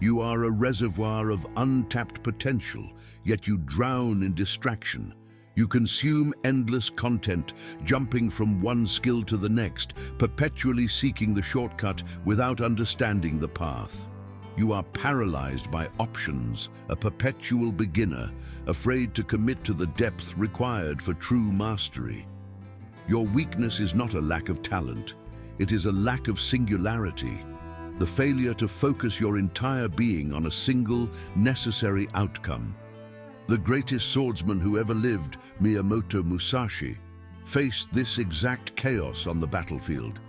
You are a reservoir of untapped potential, yet you drown in distraction. You consume endless content, jumping from one skill to the next, perpetually seeking the shortcut without understanding the path. You are paralyzed by options, a perpetual beginner, afraid to commit to the depth required for true mastery. Your weakness is not a lack of talent, it is a lack of singularity, the failure to focus your entire being on a single, necessary outcome. The greatest swordsman who ever lived, Miyamoto Musashi, faced this exact chaos on the battlefield.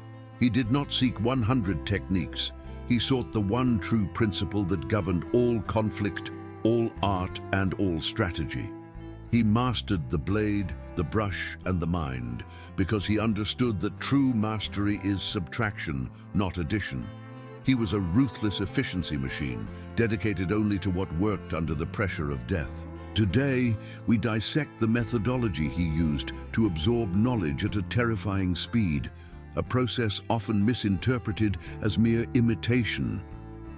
He did not seek 100 techniques. He sought the one true principle that governed all conflict, all art, and all strategy. He mastered the blade, the brush, and the mind, because he understood that true mastery is subtraction, not addition. He was a ruthless efficiency machine, dedicated only to what worked under the pressure of death. Today, we dissect the methodology he used to absorb knowledge at a terrifying speed, a process often misinterpreted as mere imitation.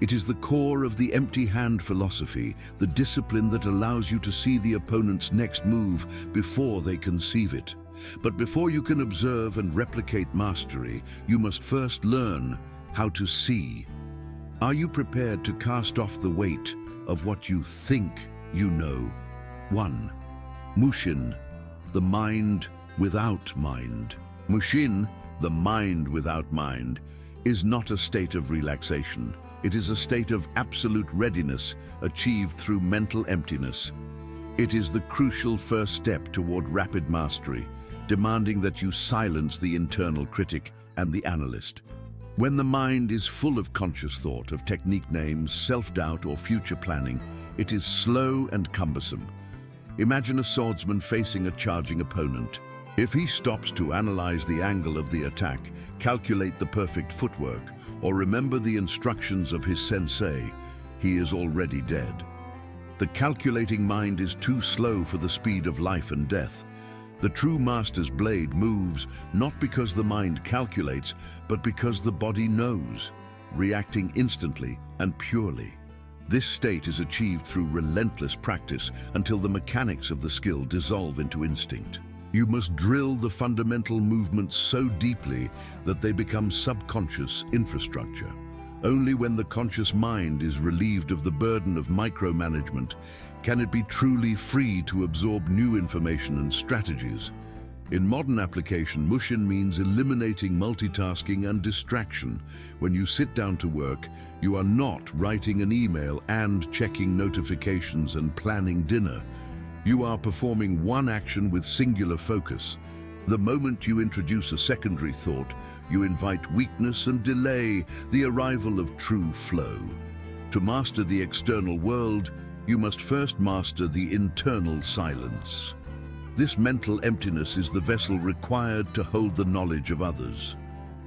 It is the core of the empty hand philosophy, the discipline that allows you to see the opponent's next move before they conceive it. But before you can observe and replicate mastery, you must first learn how to see. Are you prepared to cast off the weight of what you think you know? 1. Mushin, the mind without mind. Mushin, the mind without mind, is not a state of relaxation. It is a state of absolute readiness achieved through mental emptiness. It is the crucial first step toward rapid mastery, demanding that you silence the internal critic and the analyst. When the mind is full of conscious thought, of technique names, self-doubt, or future planning, it is slow and cumbersome. Imagine a swordsman facing a charging opponent. If he stops to analyze the angle of the attack, calculate the perfect footwork, or remember the instructions of his sensei, he is already dead. The calculating mind is too slow for the speed of life and death. The true master's blade moves not because the mind calculates, but because the body knows, reacting instantly and purely. This state is achieved through relentless practice until the mechanics of the skill dissolve into instinct. You must drill the fundamental movements so deeply that they become subconscious infrastructure. Only when the conscious mind is relieved of the burden of micromanagement can it be truly free to absorb new information and strategies. In modern application, Mushin means eliminating multitasking and distraction. When you sit down to work, you are not writing an email and checking notifications and planning dinner. You are performing one action with singular focus. The moment you introduce a secondary thought, you invite weakness and delay the arrival of true flow. To master the external world, you must first master the internal silence. This mental emptiness is the vessel required to hold the knowledge of others.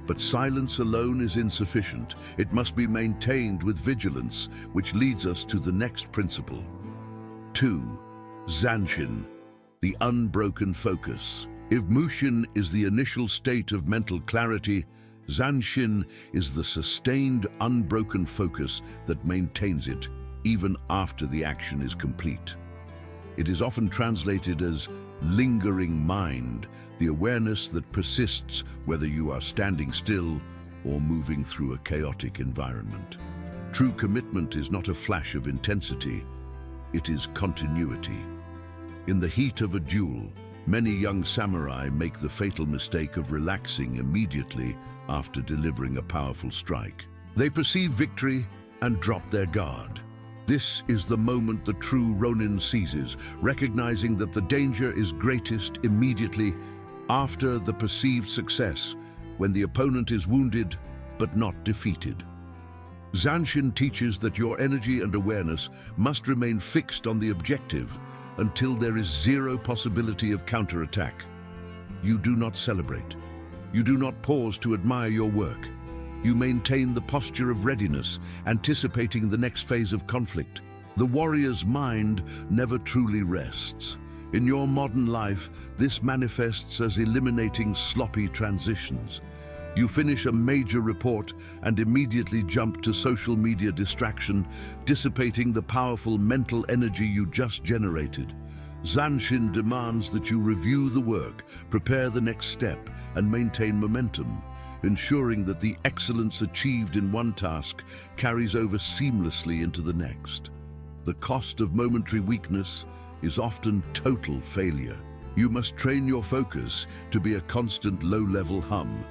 But silence alone is insufficient. It must be maintained with vigilance, which leads us to the next principle. 2. Zanshin, the unbroken focus. If Mushin is the initial state of mental clarity, Zanshin is the sustained, unbroken focus that maintains it even after the action is complete. It is often translated as lingering mind, the awareness that persists whether you are standing still or moving through a chaotic environment. True commitment is not a flash of intensity, it is continuity. In the heat of a duel, many young samurai make the fatal mistake of relaxing immediately after delivering a powerful strike. They perceive victory and drop their guard. This is the moment the true Ronin seizes, recognizing that the danger is greatest immediately after the perceived success, when the opponent is wounded but not defeated. Zanshin teaches that your energy and awareness must remain fixed on the objective until there is zero possibility of counterattack. You do not celebrate. You do not pause to admire your work. You maintain the posture of readiness, anticipating the next phase of conflict. The warrior's mind never truly rests. In your modern life, this manifests as eliminating sloppy transitions. You finish a major report and immediately jump to social media distraction, dissipating the powerful mental energy you just generated. Zanshin demands that you review the work, prepare the next step, and maintain momentum, ensuring that the excellence achieved in one task carries over seamlessly into the next. The cost of momentary weakness is often total failure. You must train your focus to be a constant low-level hum,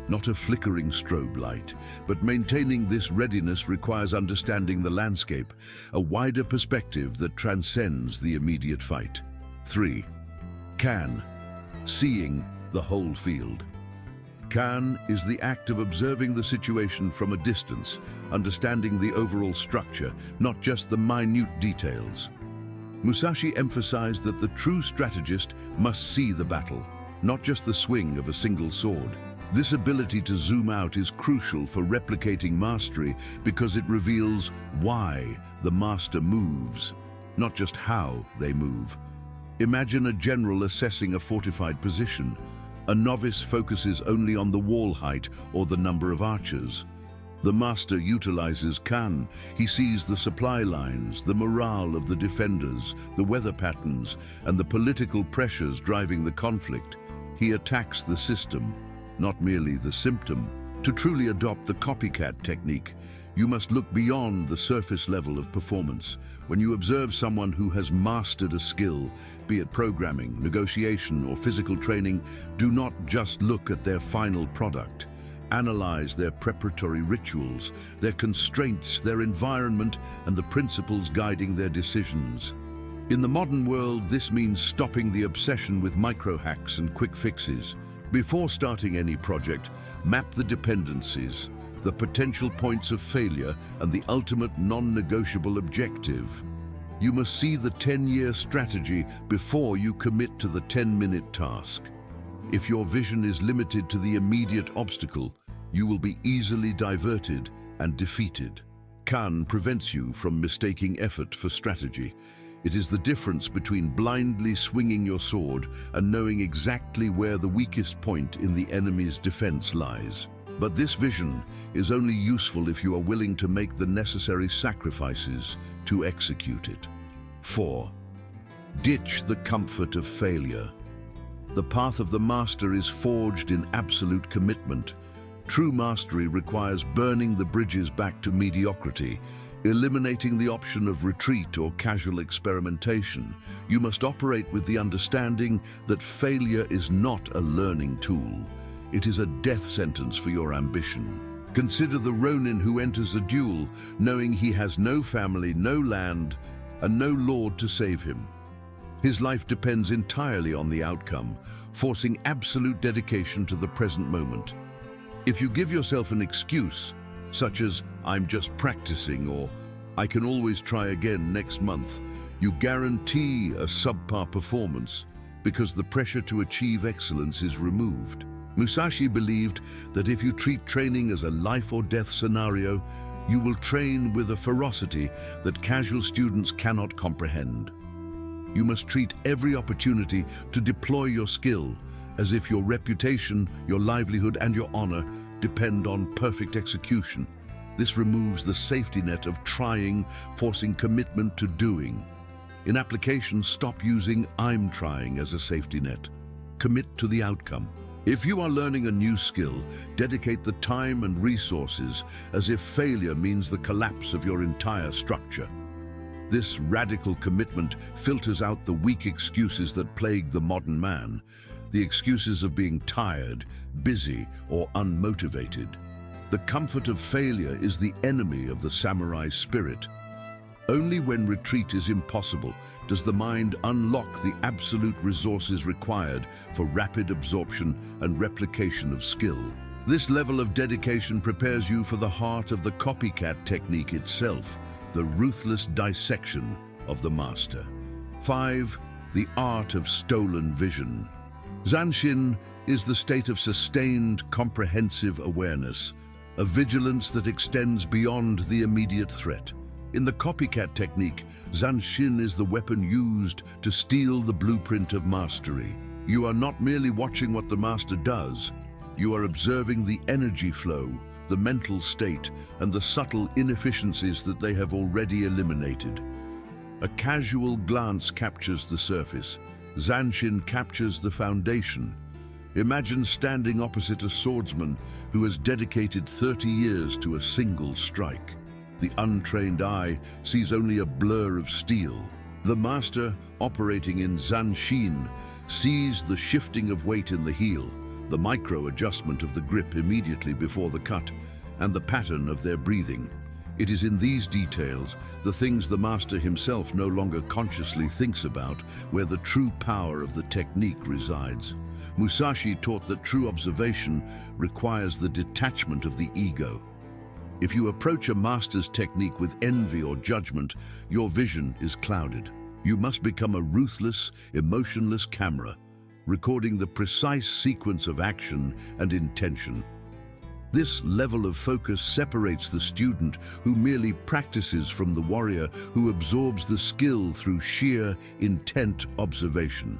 not a flickering strobe light, but maintaining this readiness requires understanding the landscape, a wider perspective that transcends the immediate fight. 3. Can, seeing the whole field. Can is the act of observing the situation from a distance, understanding the overall structure, not just the minute details. Musashi emphasized that the true strategist must see the battle, not just the swing of a single sword. This ability to zoom out is crucial for replicating mastery because it reveals why the master moves, not just how they move. Imagine a general assessing a fortified position. A novice focuses only on the wall height or the number of archers. The master utilizes Kan. He sees the supply lines, the morale of the defenders, the weather patterns, and the political pressures driving the conflict. He attacks the system, not merely the symptom. To truly adopt the copycat technique, you must look beyond the surface level of performance. When you observe someone who has mastered a skill, be it programming, negotiation, or physical training, do not just look at their final product. Analyze their preparatory rituals, their constraints, their environment, and the principles guiding their decisions. In the modern world, this means stopping the obsession with micro-hacks and quick fixes. Before starting any project, map the dependencies, the potential points of failure, and the ultimate non-negotiable objective. You must see the 10-year strategy before you commit to the 10-minute task. If your vision is limited to the immediate obstacle, you will be easily diverted and defeated. Kan prevents you from mistaking effort for strategy. It is the difference between blindly swinging your sword and knowing exactly where the weakest point in the enemy's defense lies. But this vision is only useful if you are willing to make the necessary sacrifices to execute it. 4. Ditch the comfort of failure. The path of the master is forged in absolute commitment. True mastery requires burning the bridges back to mediocrity, eliminating the option of retreat or casual experimentation. You must operate with the understanding that failure is not a learning tool. It is a death sentence for your ambition. Consider the Ronin who enters a duel, knowing he has no family, no land, and no lord to save him. His life depends entirely on the outcome, forcing absolute dedication to the present moment. If you give yourself an excuse, such as, "I'm just practicing," or "I can always try again next month," you guarantee a subpar performance because the pressure to achieve excellence is removed. Musashi believed that if you treat training as a life or death scenario, you will train with a ferocity that casual students cannot comprehend. You must treat every opportunity to deploy your skill as if your reputation, your livelihood, and your honor depend on perfect execution. This removes the safety net of trying, forcing commitment to doing. In application, stop using "I'm trying" as a safety net. Commit to the outcome. If you are learning a new skill, dedicate the time and resources as if failure means the collapse of your entire structure. This radical commitment filters out the weak excuses that plague the modern man, the excuses of being tired, busy, or unmotivated. The comfort of failure is the enemy of the samurai spirit. Only when retreat is impossible does the mind unlock the absolute resources required for rapid absorption and replication of skill. This level of dedication prepares you for the heart of the copycat technique itself, the ruthless dissection of the master. 5. The art of stolen vision. Zanshin is the state of sustained, comprehensive awareness, a vigilance that extends beyond the immediate threat. In the copycat technique, Zanshin is the weapon used to steal the blueprint of mastery. You are not merely watching what the master does, You are observing the energy flow, the mental state, and the subtle inefficiencies that they have already eliminated. A casual glance captures the surface. Zanshin captures the foundation. Imagine standing opposite a swordsman who has dedicated 30 years to a single strike. The untrained eye sees only a blur of steel. The master, operating in Zanshin, sees the shifting of weight in the heel, the micro-adjustment of the grip immediately before the cut, and the pattern of their breathing. It is in these details, the things the master himself no longer consciously thinks about, where the true power of the technique resides. Musashi taught that true observation requires the detachment of the ego. If you approach a master's technique with envy or judgment, your vision is clouded. You must become a ruthless, emotionless camera, recording the precise sequence of action and intention. This level of focus separates the student who merely practices from the warrior who absorbs the skill through sheer, intent observation.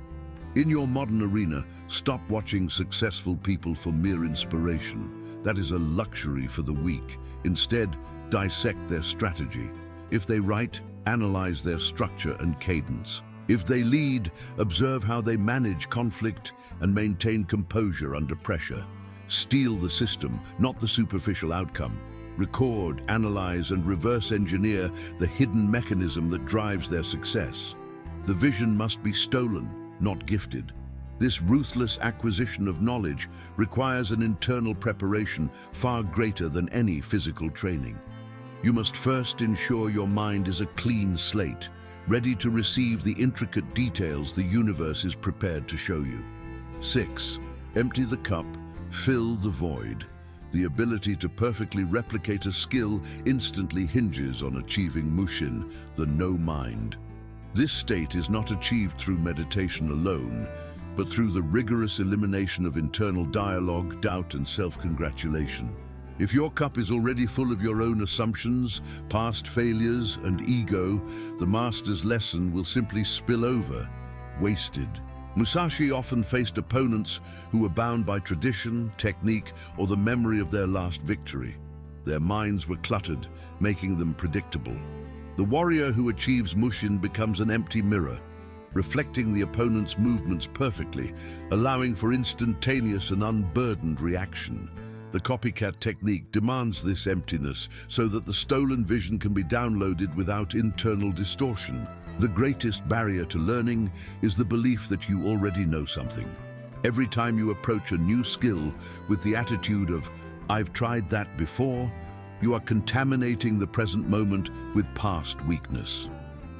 In your modern arena, stop watching successful people for mere inspiration. That is a luxury for the weak. Instead, dissect their strategy. If they write, analyze their structure and cadence. If they lead, observe how they manage conflict and maintain composure under pressure. Steal the system, not the superficial outcome. Record, analyze, and reverse engineer the hidden mechanism that drives their success. The vision must be stolen, not gifted. This ruthless acquisition of knowledge requires an internal preparation far greater than any physical training. You must first ensure your mind is a clean slate, ready to receive the intricate details the universe is prepared to show you. 6. Empty the cup, fill the void. The ability to perfectly replicate a skill instantly hinges on achieving Mushin, the no-mind. This state is not achieved through meditation alone, but through the rigorous elimination of internal dialogue, doubt, and self-congratulation. If your cup is already full of your own assumptions, past failures, and ego, the master's lesson will simply spill over, wasted. Musashi often faced opponents who were bound by tradition, technique, or the memory of their last victory. Their minds were cluttered, making them predictable. The warrior who achieves Mushin becomes an empty mirror, reflecting the opponent's movements perfectly, allowing for instantaneous and unburdened reaction. The copycat technique demands this emptiness so that the stolen vision can be downloaded without internal distortion. The greatest barrier to learning is the belief that you already know something. Every time you approach a new skill with the attitude of, "I've tried that before," you are contaminating the present moment with past weakness.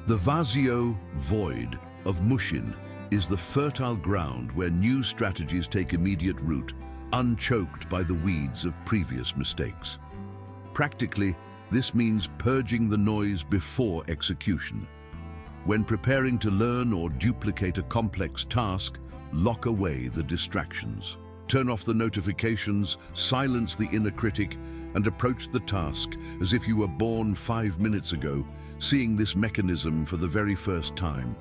The vazio, void, of Mushin is the fertile ground where new strategies take immediate root, unchoked by the weeds of previous mistakes. Practically, this means purging the noise before execution. When preparing to learn or duplicate a complex task, lock away the distractions. Turn off the notifications, silence the inner critic, and approach the task as if you were born 5 minutes ago, seeing this mechanism for the very first time.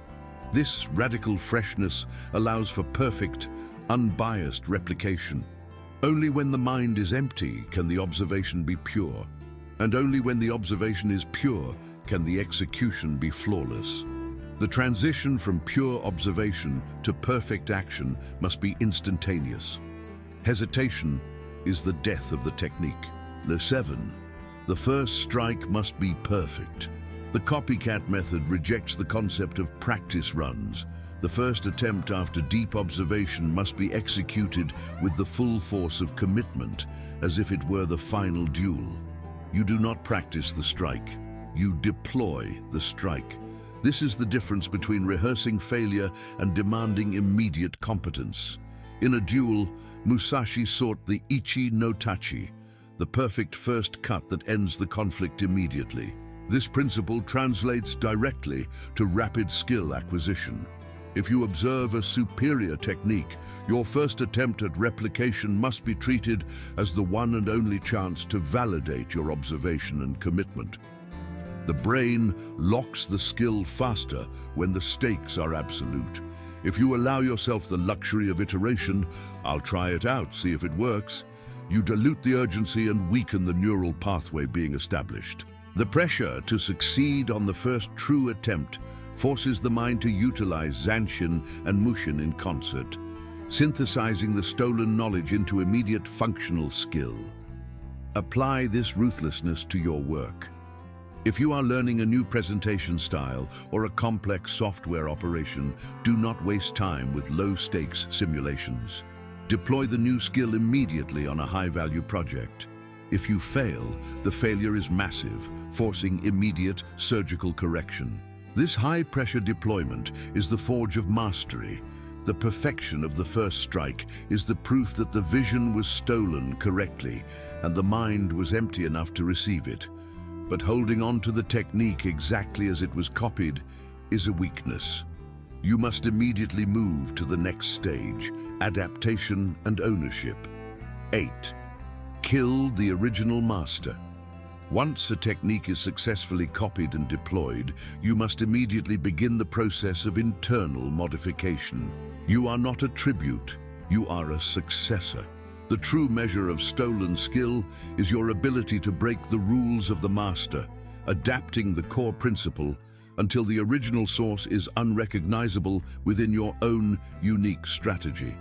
This radical freshness allows for perfect, unbiased replication. Only when the mind is empty can the observation be pure, and only when the observation is pure can the execution be flawless. The transition from pure observation to perfect action must be instantaneous. Hesitation is the death of the technique. 7. The first strike must be perfect. The copycat method rejects the concept of practice runs. The first attempt after deep observation must be executed with the full force of commitment, as if it were the final duel. You do not practice the strike. You deploy the strike. This is the difference between rehearsing failure and demanding immediate competence. In a duel, Musashi sought the ichi no tachi, the perfect first cut that ends the conflict immediately. This principle translates directly to rapid skill acquisition. If you observe a superior technique, your first attempt at replication must be treated as the one and only chance to validate your observation and commitment. The brain locks the skill faster when the stakes are absolute. If you allow yourself the luxury of iteration, I'll try it out, see if it works, you dilute the urgency and weaken the neural pathway being established. The pressure to succeed on the first true attempt forces the mind to utilize Zanshin and Mushin in concert, synthesizing the stolen knowledge into immediate functional skill. Apply this ruthlessness to your work. If you are learning a new presentation style or a complex software operation, do not waste time with low-stakes simulations. Deploy the new skill immediately on a high-value project. If you fail, the failure is massive, forcing immediate surgical correction. This high-pressure deployment is the forge of mastery. The perfection of the first strike is the proof that the vision was stolen correctly and the mind was empty enough to receive it. But holding on to the technique exactly as it was copied is a weakness. You must immediately move to the next stage, adaptation and ownership. 8. Kill the original master. Once a technique is successfully copied and deployed, you must immediately begin the process of internal modification. You are not a tribute, you are a successor. The true measure of stolen skill is your ability to break the rules of the master, adapting the core principle until the original source is unrecognizable within your own unique strategy.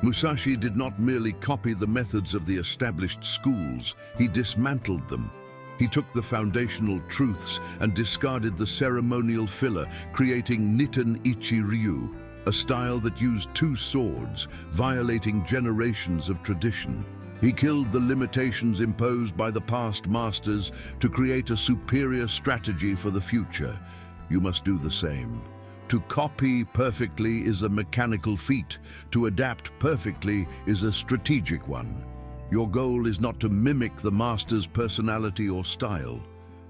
Musashi did not merely copy the methods of the established schools, he dismantled them. He took the foundational truths and discarded the ceremonial filler, creating Nitten Ichi Ryu, a style that used two swords, violating generations of tradition. He killed the limitations imposed by the past masters to create a superior strategy for the future. You must do the same. To copy perfectly is a mechanical feat. To adapt perfectly is a strategic one. Your goal is not to mimic the master's personality or style,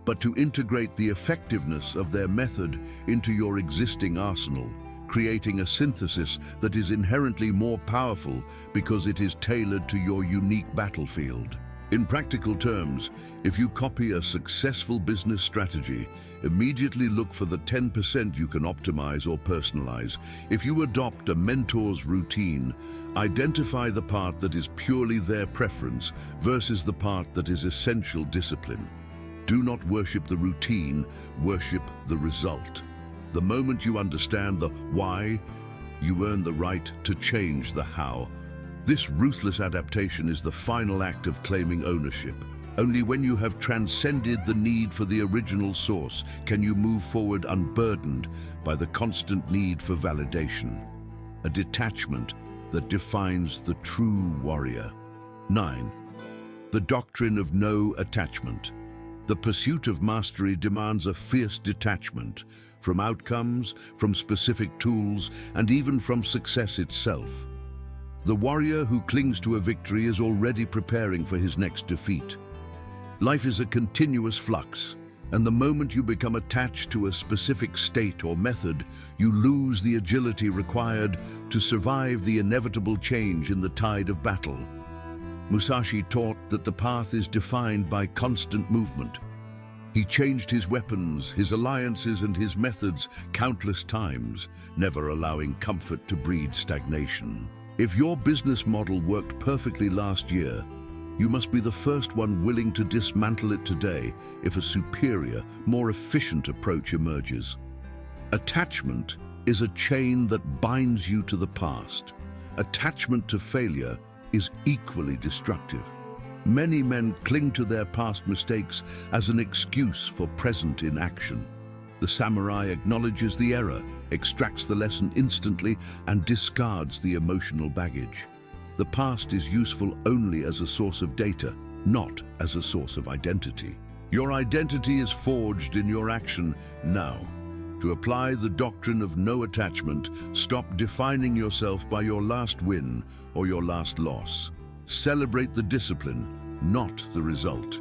but to integrate the effectiveness of their method into your existing arsenal, creating a synthesis that is inherently more powerful because it is tailored to your unique battlefield. In practical terms, if you copy a successful business strategy, immediately look for the 10% you can optimize or personalize. If you adopt a mentor's routine, identify the part that is purely their preference versus the part that is essential discipline. Do not worship the routine, worship the result. The moment you understand the why, you earn the right to change the how. This ruthless adaptation is the final act of claiming ownership. Only when you have transcended the need for the original source can you move forward unburdened by the constant need for validation. A detachment that defines the true warrior. 9. The doctrine of no attachment. The pursuit of mastery demands a fierce detachment from outcomes, from specific tools, and even from success itself. The warrior who clings to a victory is already preparing for his next defeat. Life is a continuous flux, and the moment you become attached to a specific state or method, you lose the agility required to survive the inevitable change in the tide of battle. Musashi taught that the path is defined by constant movement. He changed his weapons, his alliances, and his methods countless times, never allowing comfort to breed stagnation. If your business model worked perfectly last year, you must be the first one willing to dismantle it today if a superior, more efficient approach emerges. Attachment is a chain that binds you to the past. Attachment to failure is equally destructive. Many men cling to their past mistakes as an excuse for present inaction. The samurai acknowledges the error, extracts the lesson instantly, and discards the emotional baggage. The past is useful only as a source of data, not as a source of identity. Your identity is forged in your action now. To apply the doctrine of no attachment, stop defining yourself by your last win or your last loss. Celebrate the discipline, not the result.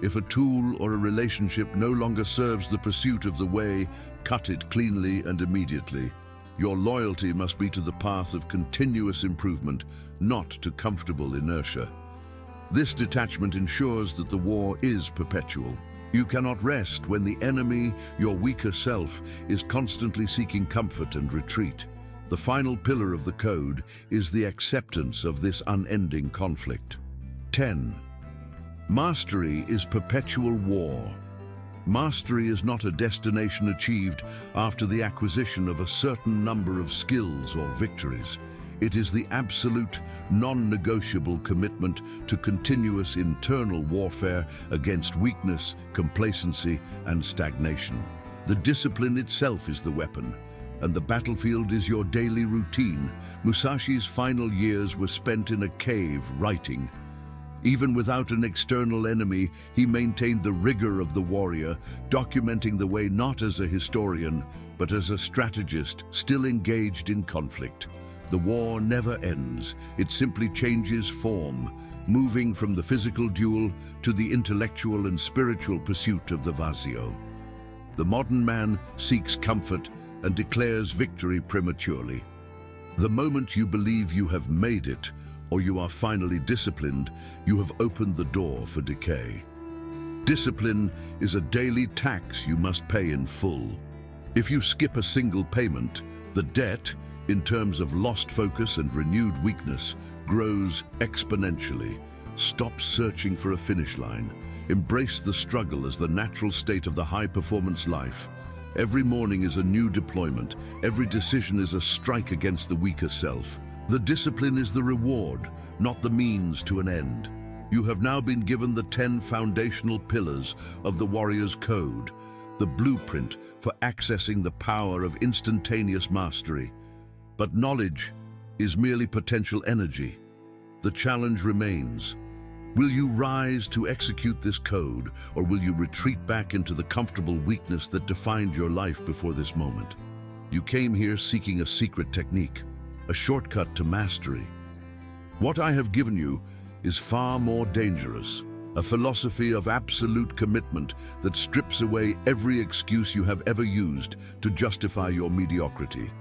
If a tool or a relationship no longer serves the pursuit of the way, cut it cleanly and immediately. Your loyalty must be to the path of continuous improvement, not to comfortable inertia. This detachment ensures that the war is perpetual. You cannot rest when the enemy, your weaker self, is constantly seeking comfort and retreat. The final pillar of the code is the acceptance of this unending conflict. 10. Mastery is perpetual war. Mastery is not a destination achieved after the acquisition of a certain number of skills or victories. It is the absolute, non-negotiable commitment to continuous internal warfare against weakness, complacency, and stagnation. The discipline itself is the weapon, and the battlefield is your daily routine. Musashi's final years were spent in a cave writing. Even without an external enemy, he maintained the rigor of the warrior, documenting the way not as a historian, but as a strategist still engaged in conflict. The war never ends, it simply changes form, moving from the physical duel to the intellectual and spiritual pursuit of the Vazio. The modern man seeks comfort and declares victory prematurely. The moment you believe you have made it, or you are finally disciplined, you have opened the door for decay. Discipline is a daily tax you must pay in full. If you skip a single payment, the debt, in terms of lost focus and renewed weakness, grows exponentially. Stop searching for a finish line. Embrace the struggle as the natural state of the high-performance life. Every morning is a new deployment. Every decision is a strike against the weaker self. The discipline is the reward, not the means to an end. You have now been given the 10 foundational pillars of the warrior's code, the blueprint for accessing the power of instantaneous mastery. But knowledge is merely potential energy. The challenge remains. Will you rise to execute this code, or will you retreat back into the comfortable weakness that defined your life before this moment? You came here seeking a secret technique, a shortcut to mastery. What I have given you is far more dangerous, a philosophy of absolute commitment that strips away every excuse you have ever used to justify your mediocrity.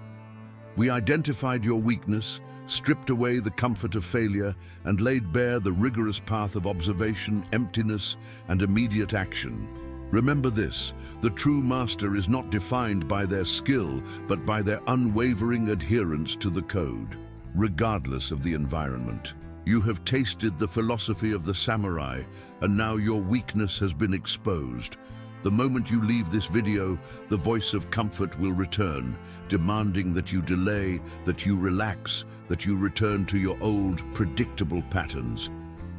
We identified your weakness, stripped away the comfort of failure, and laid bare the rigorous path of observation, emptiness, and immediate action. Remember this, the true master is not defined by their skill, but by their unwavering adherence to the code, regardless of the environment. You have tasted the philosophy of the samurai, and now your weakness has been exposed. The moment you leave this video, the voice of comfort will return, demanding that you delay, that you relax, that you return to your old, predictable patterns.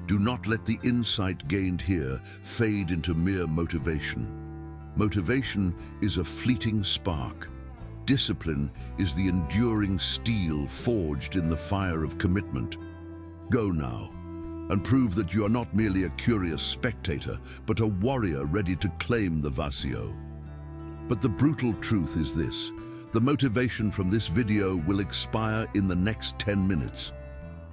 Do not let the insight gained here fade into mere motivation. Motivation is a fleeting spark. Discipline is the enduring steel forged in the fire of commitment. Go now, and prove that you are not merely a curious spectator, but a warrior ready to claim the Vazio. But the brutal truth is this: the motivation from this video will expire in the next 10 minutes.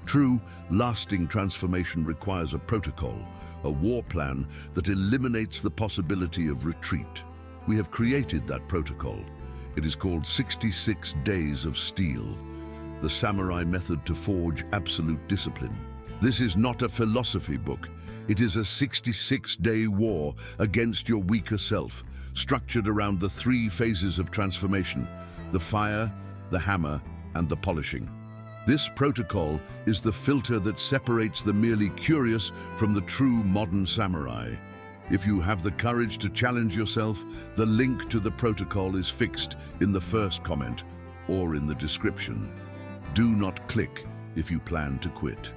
True, lasting transformation requires a protocol, a war plan that eliminates the possibility of retreat. We have created that protocol. It is called 66 Days of Steel, the samurai method to forge absolute discipline. This is not a philosophy book. It is a 66-day war against your weaker self, structured around the 3 phases of transformation: the fire, the hammer, and the polishing. This protocol is the filter that separates the merely curious from the true modern samurai. If you have the courage to challenge yourself, the link to the protocol is fixed in the first comment or in the description. Do not click if you plan to quit.